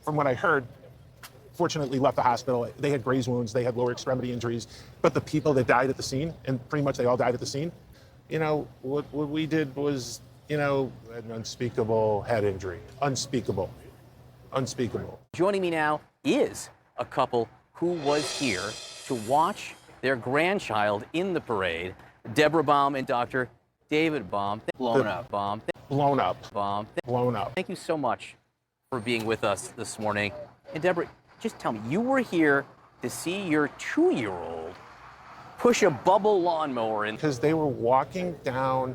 from what I heard, fortunately left the hospital. They had graze wounds, they had lower extremity injuries, but the people that died at the scene, and pretty much they all died at the scene, what we did was, an unspeakable head injury. Unspeakable. Joining me now is a couple who was here to watch their grandchild in the parade, Dr.BOMB and Dr. David Bomb. Blown up. Thank you so much for being with us this morning. And Deborah, just tell me, you were here to see your 2-year-old push a bubble lawnmower in. Because they were walking down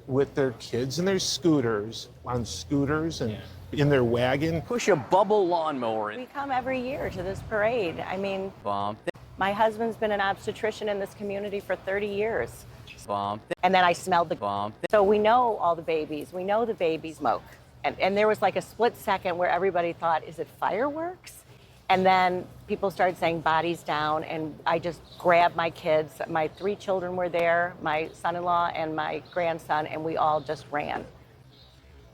with their kids and their scooters, and in their wagon. Push a bubble lawnmower in. We come every year to this parade. I mean, Bomb. my husband's been an obstetrician in this community for 30 years. Bomb. And then I smelled the Bomb. So we know all the babies. We know the baby smoke. And there was like a split second where everybody thought, is it fireworks? And then people started saying bodies down, and I just grabbed my kids. My 3 children were there, my son-in-law and my grandson, and we all just ran.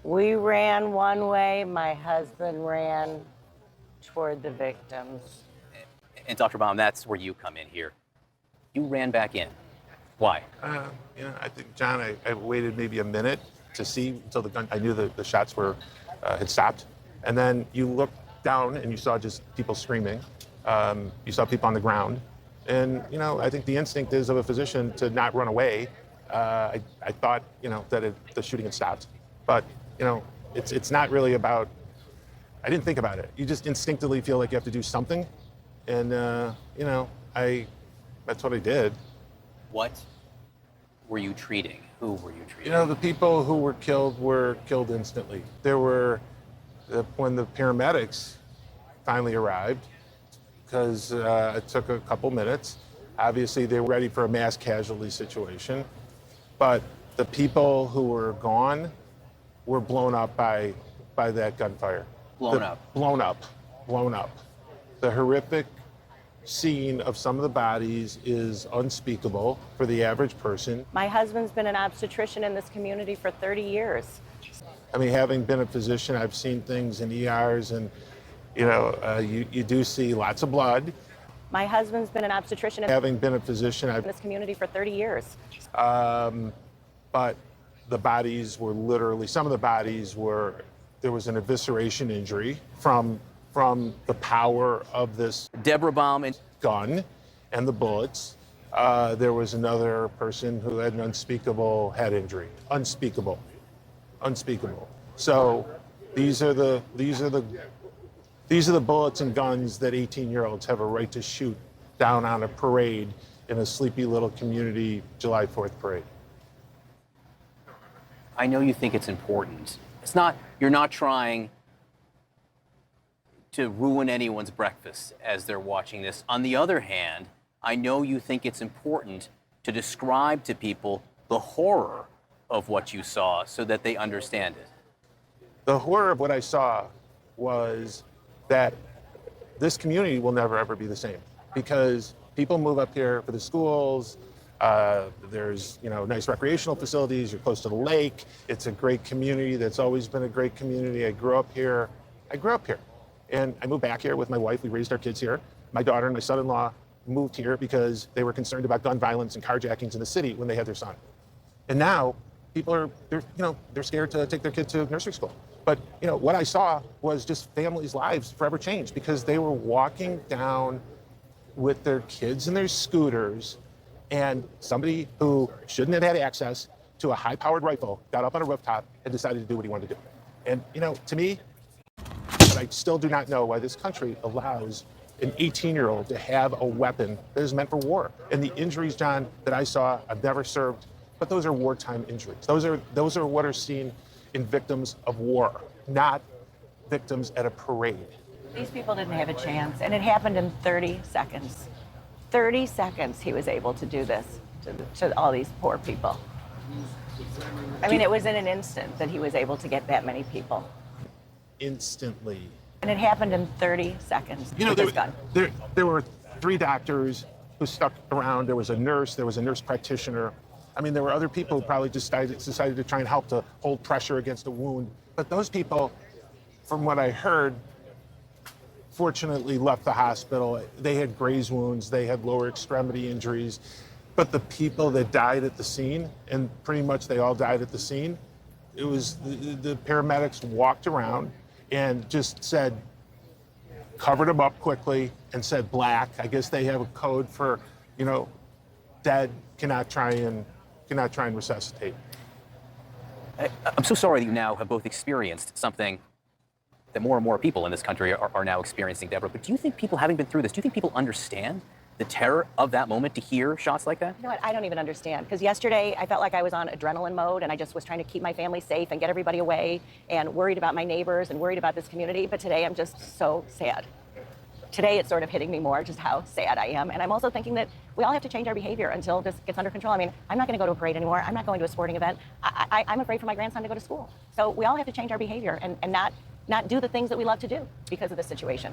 We ran one way, my husband ran toward the victims. And Dr. Bomb, that's where you come in here. You ran back in. Why? I think, John, I waited maybe a minute to see until I knew the shots had stopped. And then you looked down and you saw just people screaming. You saw people on the ground. And, I think the instinct is of a physician to not run away. I thought, that the shooting had stopped. But, it's not really about, I didn't think about it. You just instinctively feel like you have to do something. And, that's what I did. What were you treating? Who were you treating? The people who were killed instantly. When the paramedics finally arrived, because it took a couple minutes, obviously they were ready for a mass casualty situation, but the people who were gone were blown up by that gunfire. Blown up. The horrific scene of some of the bodies is unspeakable for the average person. My husband's been an obstetrician in this community for 30 years. I mean, having been a physician, I've seen things in ERs, and you do see lots of blood. My husband's been an obstetrician Having been a physician, in this community for 30 years. But the bodies were literally, some of the bodies there was an evisceration injury from the power of this Dr.BOMB and gun and the bullets. There was another person who had an unspeakable head injury. Unspeakable. So these are the bullets and guns that 18-year-olds have a right to shoot down on a parade in a sleepy little community July 4th parade. I know you think it's important. You're not trying to ruin anyone's breakfast as they're watching this. On the other hand, I know you think it's important to describe to people the horror of what you saw so that they understand it. The horror of what I saw was that this community will never, ever be the same, because people move up here for the schools. There's, nice recreational facilities. You're close to the lake. It's a great community. That's always been a great community. I grew up here. And I moved back here with my wife. We raised our kids here. My daughter and my son-in-law moved here because they were concerned about gun violence and carjackings in the city when they had their son. And now people they're scared to take their kid to nursery school. But, what I saw was just families' lives forever changed, because they were walking down with their kids and their scooters, and somebody who shouldn't have had access to a high-powered rifle got up on a rooftop and decided to do what he wanted to do. And, to me, I still do not know why this country allows an 18-year-old to have a weapon that is meant for war. And the injuries, John, that I saw, I've never served, but those are wartime injuries. Those are what are seen in victims of war, not victims at a parade. These people didn't have a chance, and it happened in 30 seconds. 30 seconds he was able to do this to all these poor people. I mean, it was in an instant that he was able to get that many people. Instantly. And it happened in 30 seconds with his gun. There were 3 doctors who stuck around. There was a nurse practitioner. I mean, there were other people who probably decided to try and help to hold pressure against a wound. But those people, from what I heard, fortunately left the hospital. They had graze wounds, they had lower extremity injuries. But the people that died at the scene, and pretty much they all died at the scene, it was the paramedics walked around and just said, covered them up quickly and said black. I guess they have a code for, dead, cannot try and resuscitate. I'm so sorry that you now have both experienced something that more and more people in this country are now experiencing, Deborah. But do you think people, having been through this, do you think people understand the terror of that moment to hear shots like that? You know what? I don't even understand. Because yesterday I felt like I was on adrenaline mode and I just was trying to keep my family safe and get everybody away and worried about my neighbors and worried about this community. But today I'm just so sad. Today it's sort of hitting me more just how sad I am. And I'm also thinking that we all have to change our behavior until this gets under control. I mean, I'm not going to go to a parade anymore. I'm not going to a sporting event. I'm afraid for my grandson to go to school. So we all have to change our behavior and not do the things that we love to do because of this situation.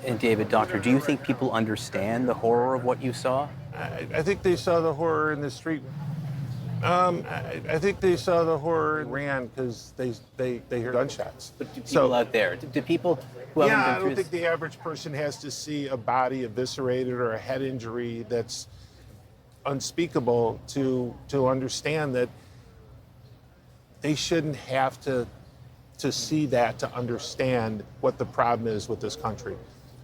And David, doctor, do you think people understand the horror of what you saw? I think they saw the horror in the street. I think they saw the horror and ran because they heard gunshots. But do people out there, do people who haven't been I through don't think the average person has to see a body eviscerated or a head injury that's unspeakable to understand that they shouldn't have to see that to understand what the problem is with this country.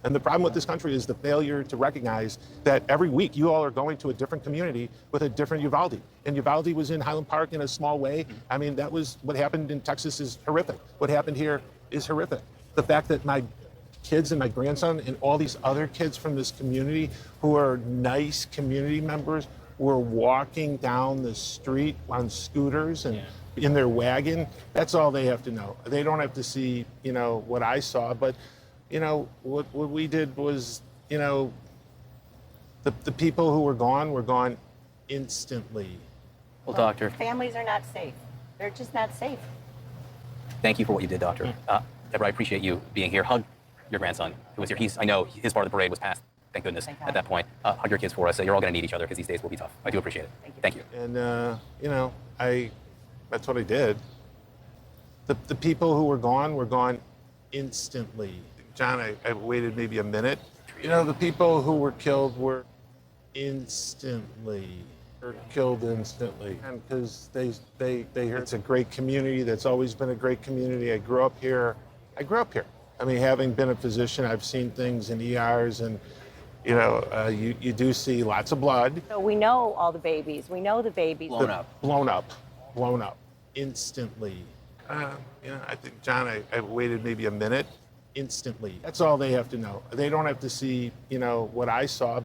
And the problem with this country is the failure to recognize that every week you all are going to a different community with a different Uvalde. And Uvalde was in Highland Park in a small way. I mean, that was what happened in Texas is horrific. What happened here is horrific. The fact that my kids and my grandson and all these other kids from this community who are nice community members were walking down the street on scooters and in their wagon, that's all they have to know. They don't have to see, what I saw, but what we did was, the people who were gone instantly. Well, doctor, Families are not safe. They're just not safe. thank you for what you did, doctor. Deborah, I appreciate you being here. Hug your grandson who was here. I know his part of the parade was passed, thank goodness, Thank God. at that point. Hug your kids for us. You're all going to need each other because these days will be tough. I do appreciate it. Thank you. And, that's what I did. The people who were gone instantly. John, I waited maybe a minute. The people who were killed were killed instantly. And because they heard it's a great community, that's always been a great community. I grew up here. I mean, having been a physician, I've seen things in ERs and, you do see lots of blood. So we know all the babies. We know the babies. Blown up. Instantly. I think, John, I waited maybe a minute. Instantly. That's all they have to know. They don't have to see, what I saw.